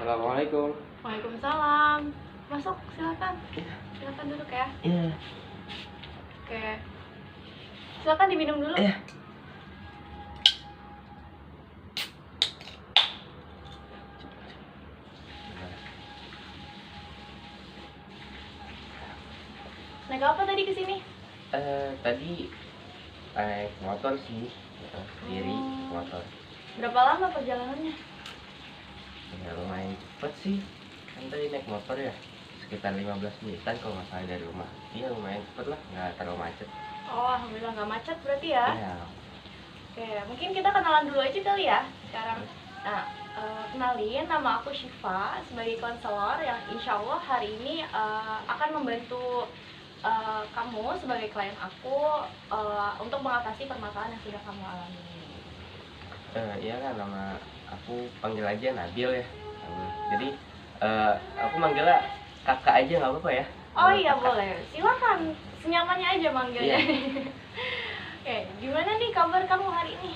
Assalamualaikum. Waalaikumsalam. Masuk, silakan. Iya. Silakan duduk ya. Iya. Oke. Silakan diminum dulu. Iya. Naik apa tadi ke sini? Tadi naik motor sih, sendiri motor. Berapa lama perjalanannya? Ya lumayan cepet sih. Kan tadi naik motor ya, sekitar 15 menitan kalau nggak salah dari rumah. Iya lumayan cepet lah, nggak terlalu macet. Oh, alhamdulillah nggak macet berarti ya. Iya. Oke, mungkin kita kenalan dulu aja kali ya sekarang. Nah, kenalin, nama aku Syifa sebagai konselor yang insya Allah hari ini akan membantu kamu sebagai klien aku untuk mengatasi permasalahan yang sudah kamu alami. Iya kan, nama aku panggil aja Nabil ya. Jadi aku manggilnya kakak aja nggak apa-apa ya? Oh iya Kakak. boleh, silakan senyamannya aja manggilnya. Iya. Oke, gimana nih kabar kamu hari ini?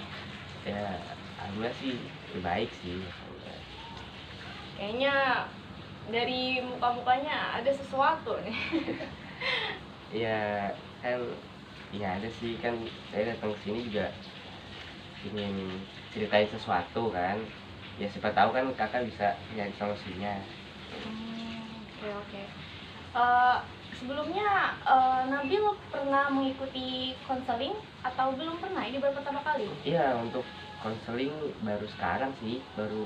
Ya, alhamdulillah sih baik sih. Kayaknya dari muka-mukanya ada sesuatu nih. Iya kan, ya ada sih kan, saya datang ke sini juga ingin ceritain sesuatu kan. Ya siapa tahu kan kakak bisa nyari solusinya. Oke oke. Sebelumnya Nabil pernah mengikuti konseling atau belum pernah? Ini baru pertama kali? Iya, untuk konseling baru sekarang sih, baru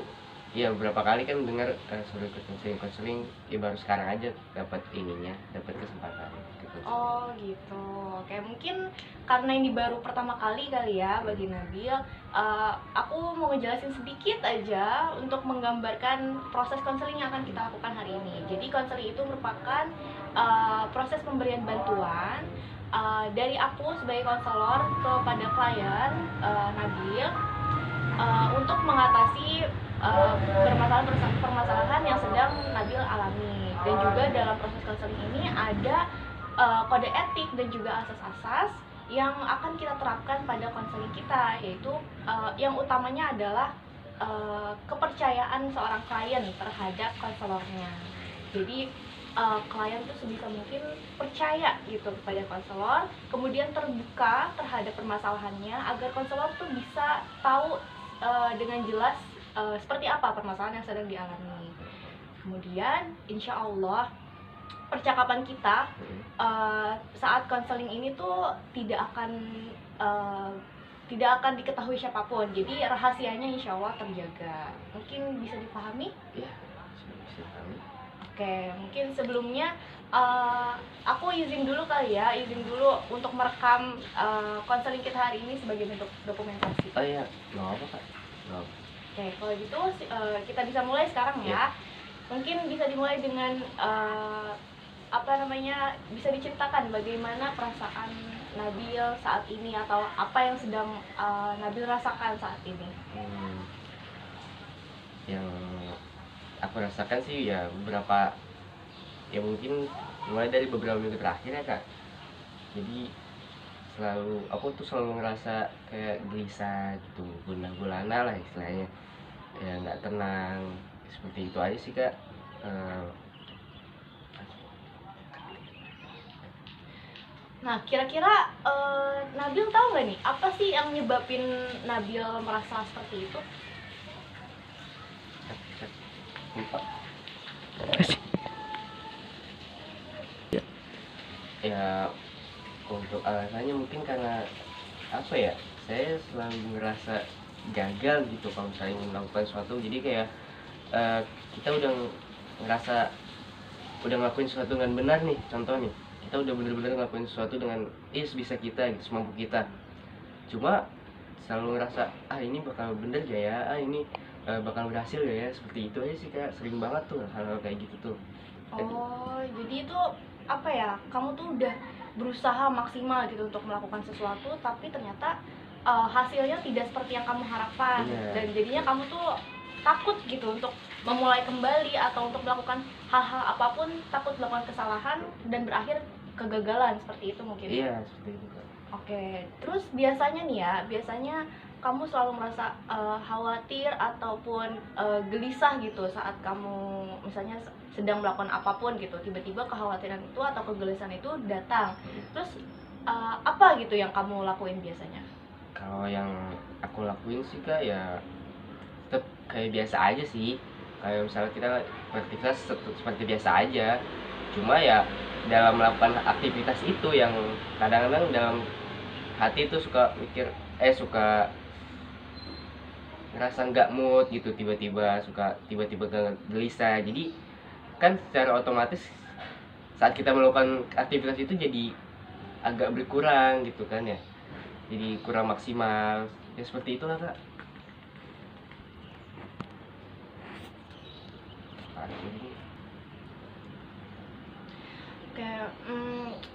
ya beberapa kali kan dengar suruh ikut konseling, ya baru sekarang aja dapat ininya, dapat kesempatan gitu. Oh gitu. Oke, mungkin karena ini baru pertama kali ya bagi Nabil. Aku mau ngejelasin sedikit aja untuk menggambarkan proses konseling yang akan kita lakukan hari ini. Jadi konseling itu merupakan proses pemberian bantuan dari aku sebagai konselor kepada klien Nabil untuk mengatasi permasalahan yang sedang Nabil alami. Dan juga dalam proses konseling ini ada kode etik dan juga asas-asas yang akan kita terapkan pada konseling kita, yaitu yang utamanya adalah kepercayaan seorang klien terhadap konselornya. Jadi klien itu sebisa mungkin percaya gitu kepada konselor, kemudian terbuka terhadap permasalahannya agar konselor tuh bisa tahu dengan jelas seperti apa permasalahan yang sedang dialami. Kemudian insya Allah percakapan kita saat konseling ini tuh tidak akan diketahui siapapun, jadi rahasianya insya Allah terjaga. Mungkin bisa dipahami? Iya, bisa dipahami. Oke, mungkin sebelumnya aku izin dulu kali ya, izin dulu untuk merekam konseling kita hari ini sebagai bentuk dokumentasi. Oh iya, nggak apa kak. Nggak apa. Oke, kalau gitu kita bisa mulai sekarang ya. Mungkin bisa dimulai dengan bisa diceritakan bagaimana perasaan Nabil saat ini atau apa yang sedang Nabil rasakan saat ini. Yang aku rasakan sih ya beberapa, ya mungkin mulai dari beberapa minggu terakhir ya kak. Jadi aku tuh selalu ngerasa kayak gelisah gitu, gundah gulana lah istilahnya, ya nggak tenang, seperti itu aja sih kak. Nah, kira-kira Nabil tahu nggak nih apa sih yang nyebabin Nabil merasa seperti itu? Ya untuk alasannya mungkin karena apa ya, saya selalu ngerasa gagal gitu kalau misalnya melakukan sesuatu. Jadi kayak kita udah ngerasa udah ngelakuin sesuatu dengan benar nih, contoh nih, kita udah bener-bener ngelakuin sesuatu dengan sebisa kita gitu, semampu kita, cuma selalu ngerasa ini bakal bener gak ya, ini bakal berhasil gak ya, seperti itu aja sih kayak sering banget tuh hal-hal kayak gitu tuh. Oh, jadi itu apa ya, kamu tuh udah berusaha maksimal gitu untuk melakukan sesuatu, tapi ternyata hasilnya tidak seperti yang kamu harapkan. Dan jadinya kamu tuh takut gitu untuk memulai kembali atau untuk melakukan hal-hal apapun, takut melakukan kesalahan dan berakhir kegagalan, seperti itu mungkin. Iya, seperti itu. Oke, terus biasanya nih ya, kamu selalu merasa khawatir ataupun gelisah gitu saat kamu misalnya sedang melakukan apapun gitu, tiba-tiba kekhawatiran itu atau kegelisahan itu datang, terus apa gitu yang kamu lakuin biasanya? Kalau yang aku lakuin sih Kak ya tetap kayak biasa aja sih. Kayak misalnya kita beraktivitas seperti biasa aja. Cuma ya dalam melakukan aktivitas itu yang kadang-kadang dalam hati tuh suka mikir suka ngerasa nggak mood gitu, tiba-tiba suka tiba-tiba gelisah. Jadi kan secara otomatis saat kita melakukan aktivitas itu jadi agak berkurang gitu kan ya, jadi kurang maksimal ya, seperti itulah Kak. Kayak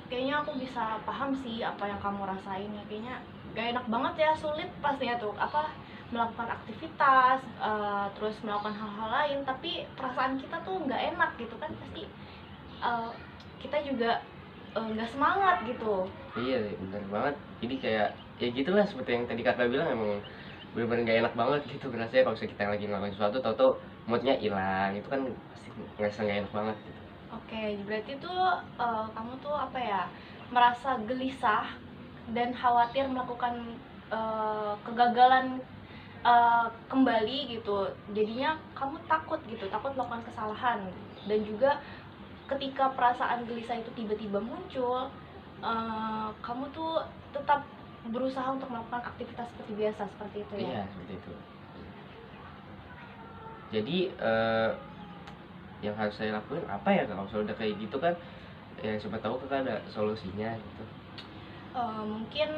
kayaknya aku bisa paham sih apa yang kamu rasain ya. Kayaknya gak enak banget ya, sulit pastinya tuh apa melakukan aktivitas terus melakukan hal-hal lain tapi perasaan kita tuh nggak enak gitu kan, pasti kita juga nggak semangat gitu. Iya benar banget, jadi kayak ya gitulah seperti yang tadi Kakak bilang, emang bener-bener gak enak banget gitu rasanya kalau misalnya kita lagi ngelakuin sesuatu tau-tau moodnya hilang, itu kan pasti ngerasa gak enak banget gitu. Oke, berarti tuh kamu tuh apa ya, merasa gelisah dan khawatir melakukan kegagalan kembali gitu. Jadinya kamu takut gitu, takut melakukan kesalahan. Dan juga ketika perasaan gelisah itu tiba-tiba muncul, kamu tuh tetap berusaha untuk melakukan aktivitas seperti biasa, seperti itu ya? Iya seperti itu. Jadi yang harus saya lakuin apa ya kalau udah kayak gitu kan, ya siapa tahu Kakak ada solusinya gitu. Mungkin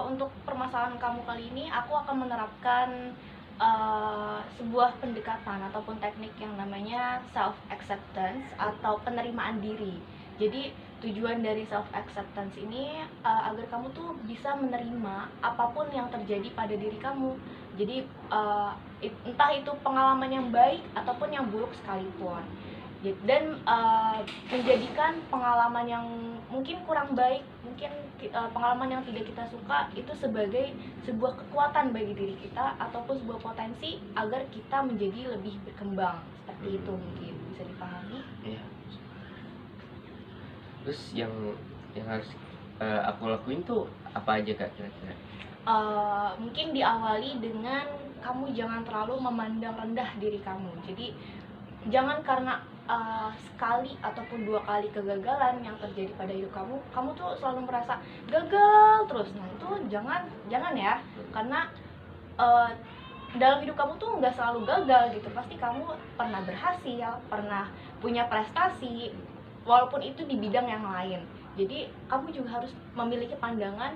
untuk permasalahan kamu kali ini aku akan menerapkan sebuah pendekatan ataupun teknik yang namanya self acceptance atau penerimaan diri. Jadi tujuan dari self acceptance ini agar kamu tuh bisa menerima apapun yang terjadi pada diri kamu. Jadi entah itu pengalaman yang baik ataupun yang buruk sekalipun. Dan menjadikan pengalaman yang mungkin kurang baik, mungkin pengalaman yang tidak kita suka itu sebagai sebuah kekuatan bagi diri kita ataupun sebuah potensi agar kita menjadi lebih berkembang, seperti itu mungkin bisa dipahami. Iya. Terus yang harus aku lakuin tuh apa aja Kak kira-kira? Mungkin diawali dengan kamu jangan terlalu memandang rendah diri kamu. Jadi jangan karena sekali ataupun 2 kali kegagalan yang terjadi pada hidup kamu tuh selalu merasa gagal terus. Nah itu jangan ya, karena dalam hidup kamu tuh nggak selalu gagal gitu. Pasti kamu pernah berhasil, pernah punya prestasi, walaupun itu di bidang yang lain. Jadi kamu juga harus memiliki pandangan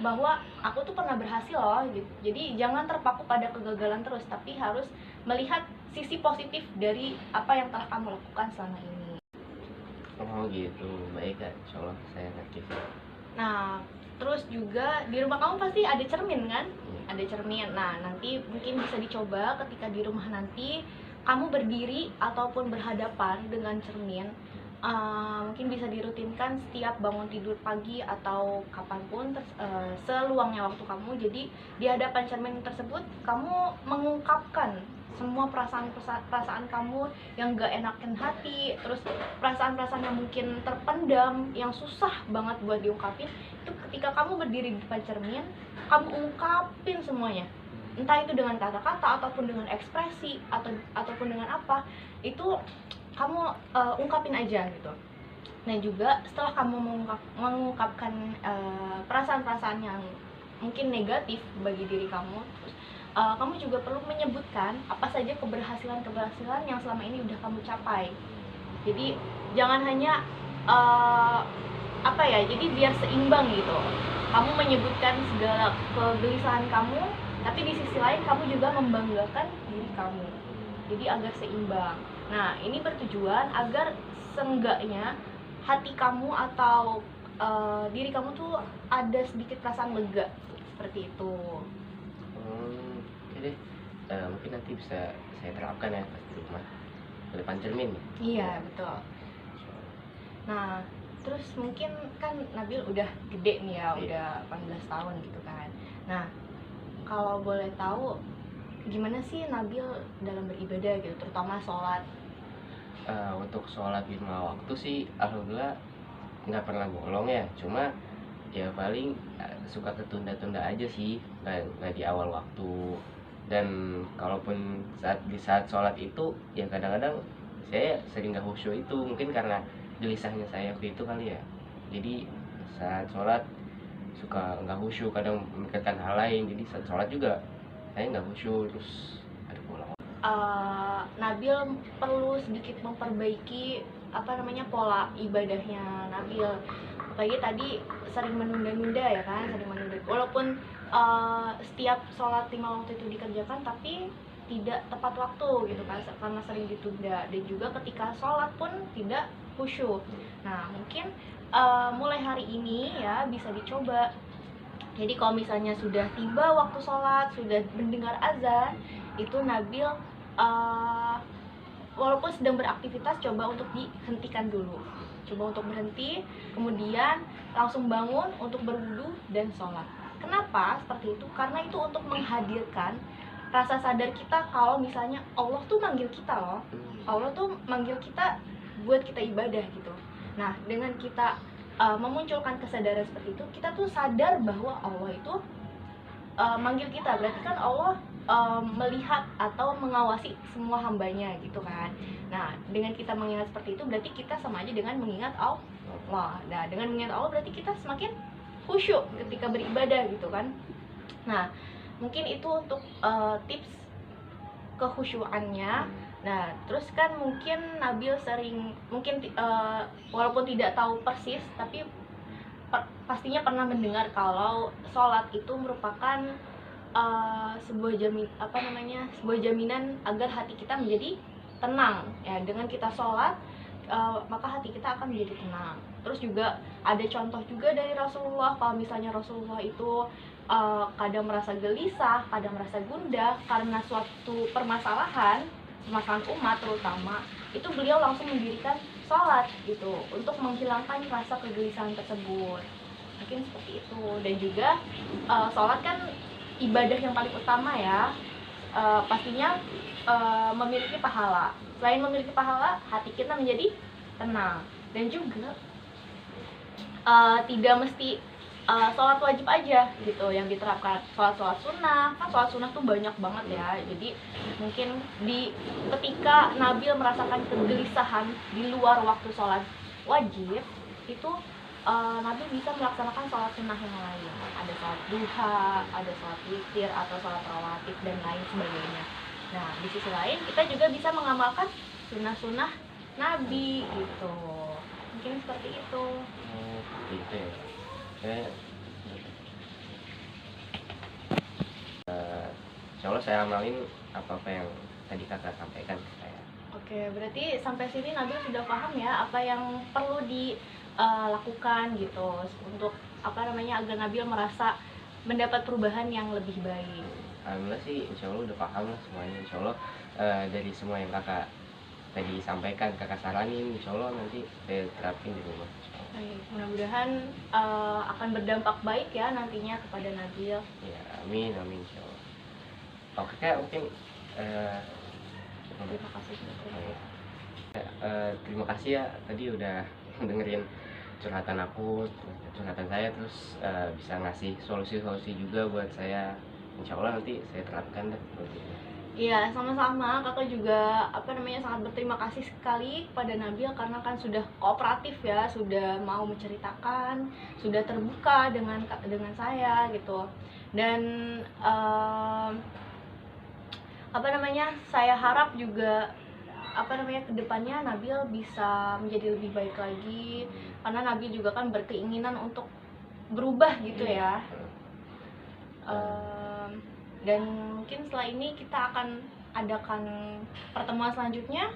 bahwa aku tuh pernah berhasil loh gitu. Jadi jangan terpaku pada kegagalan terus, tapi harus melihat sisi positif dari apa yang telah kamu lakukan selama ini. Oh gitu, baik Kak, insyaallah saya ngerti. Nah, terus juga di rumah kamu pasti ada cermin kan? Ada cermin. Nah, nanti mungkin bisa dicoba ketika di rumah nanti kamu berdiri ataupun berhadapan dengan cermin. Mungkin bisa dirutinkan setiap bangun tidur pagi atau kapanpun seluangnya waktu kamu. Jadi di hadapan cermin tersebut kamu mengungkapkan semua perasaan kamu yang gak enakan hati, terus perasaan-perasaan yang mungkin terpendam, yang susah banget buat diungkapin, itu ketika kamu berdiri di depan cermin, kamu ungkapin semuanya. Entah itu dengan kata-kata ataupun dengan ekspresi ataupun dengan apa, itu kamu ungkapin aja gitu. Nah juga setelah kamu mengungkapkan perasaan-perasaan yang mungkin negatif bagi diri kamu, terus kamu juga perlu menyebutkan apa saja keberhasilan yang selama ini udah kamu capai. Jadi jangan hanya jadi biar seimbang gitu. Kamu menyebutkan segala kegelisahan kamu, tapi di sisi lain kamu juga membanggakan diri kamu. Jadi agar seimbang. Nah, ini bertujuan agar seenggaknya hati kamu atau diri kamu tuh ada sedikit perasaan lega, seperti itu. Oke deh, mungkin nanti bisa saya terapkan ya pas di rumah, di depan cermin. Iya, betul. Nah, terus mungkin kan Nabil udah gede nih ya, udah 18 tahun gitu kan. Nah, kalau boleh tahu gimana sih Nabil dalam beribadah gitu, terutama sholat? Untuk sholat 5 waktu sih alhamdulillah nggak pernah bolong ya, cuma ya paling suka ketunda-tunda aja sih, nggak di awal waktu. Dan kalaupun di saat sholat itu ya kadang-kadang saya sering nggak khusyuk, itu mungkin karena gelisahnya saya waktu itu kali ya. Jadi saat sholat suka nggak khusyuk, kadang memikirkan hal lain, jadi saat sholat juga saya nggak khusyuk, terus ada pulang. Nabil perlu sedikit memperbaiki pola ibadahnya Nabil. Apalagi tadi sering menunda-nunda ya kan, sering menunda. Walaupun setiap sholat 5 waktu itu dikerjakan, tapi tidak tepat waktu gitu kan, karena sering ditunda. Dan juga ketika sholat pun tidak khusyuk. Nah, mungkin mulai hari ini ya bisa dicoba. Jadi kalau misalnya sudah tiba waktu sholat, sudah mendengar azan, itu Nabil walaupun sedang beraktivitas, coba untuk dihentikan dulu. Coba untuk berhenti, kemudian langsung bangun untuk berwudu dan sholat. Kenapa seperti itu? Karena itu untuk menghadirkan rasa sadar kita kalau misalnya Allah tuh manggil kita loh. Allah tuh manggil kita buat kita ibadah gitu. Nah, dengan kita memunculkan kesadaran seperti itu, kita tuh sadar bahwa Allah itu manggil kita, berarti kan Allah melihat atau mengawasi semua hambanya gitu kan. Nah, dengan kita mengingat seperti itu, berarti kita sama aja dengan mengingat Allah. Nah, dengan mengingat Allah berarti kita semakin khusyuk ketika beribadah gitu kan. Nah, mungkin itu untuk tips kekhusyuannya. Nah, terus kan mungkin Nabil sering, mungkin walaupun tidak tahu persis, tapi pastinya pernah mendengar kalau sholat itu merupakan sebuah jaminan agar hati kita menjadi tenang ya. Dengan kita sholat maka hati kita akan menjadi tenang. Terus juga ada contoh juga dari Rasulullah, kalau misalnya Rasulullah itu kadang merasa gelisah, kadang merasa gundah karena suatu permasalahan umat terutama, itu beliau langsung mendirikan sholat gitu untuk menghilangkan rasa kegelisahan tersebut. Mungkin seperti itu. Dan juga sholat kan ibadah yang paling utama ya. Pastinya memiliki pahala. Selain memiliki pahala, hati kita menjadi tenang. Dan juga tidak mesti sholat wajib aja gitu yang diterapkan. Sholat sunnah, kan sholat sunnah tuh banyak banget ya. Jadi mungkin ketika Nabil merasakan kegelisahan di luar waktu sholat wajib, itu Nabil bisa melaksanakan sholat sunnah yang lain. Ada sholat duha, ada sholat witir, atau sholat rawatib, dan lain sebagainya. Nah, di sisi lain kita juga bisa mengamalkan sunnah-sunnah Nabi gitu. Mungkin seperti itu. Gitu ya. Insya Allah saya amalin apa-apa yang tadi kakak sampaikan ke saya. Oke, berarti sampai sini Nabil sudah paham ya apa yang perlu dilakukan gitu untuk agar Nabil merasa mendapat perubahan yang lebih baik. Alhamdulillah sih, insya Allah udah paham lah semuanya. Insya Allah dari semua yang kakak tadi sampaikan, kakak saranin, insya Allah nanti saya terapin di rumah. Baik, mudah-mudahan akan berdampak baik ya nantinya kepada Nabil. Ya, amin, amin, insya Allah. Oke kak, mungkin Terima kasih. terima kasih ya tadi udah dengerin curhatan aku, curhatan saya, terus bisa ngasih solusi-solusi juga buat saya. Insya Allah nanti saya terapkan deh. Iya, sama-sama. Kakak juga sangat berterima kasih sekali kepada Nabil karena kan sudah kooperatif ya, sudah mau menceritakan, sudah terbuka dengan saya gitu. Dan saya harap juga kedepannya Nabil bisa menjadi lebih baik lagi, karena Nabil juga kan berkeinginan untuk berubah gitu ya. Dan mungkin setelah ini kita akan adakan pertemuan selanjutnya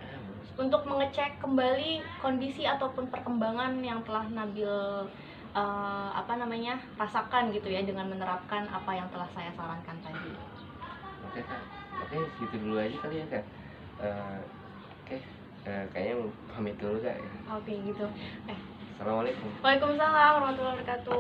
untuk mengecek kembali kondisi ataupun perkembangan yang telah Nabil rasakan gitu ya, dengan menerapkan apa yang telah saya sarankan tadi. Oke kak, oke segitu dulu aja kali ya kak. Oke, kayaknya mau pamit dulu kak. Oke gitu. Assalamualaikum. Waalaikumsalam warahmatullahi wabarakatuh.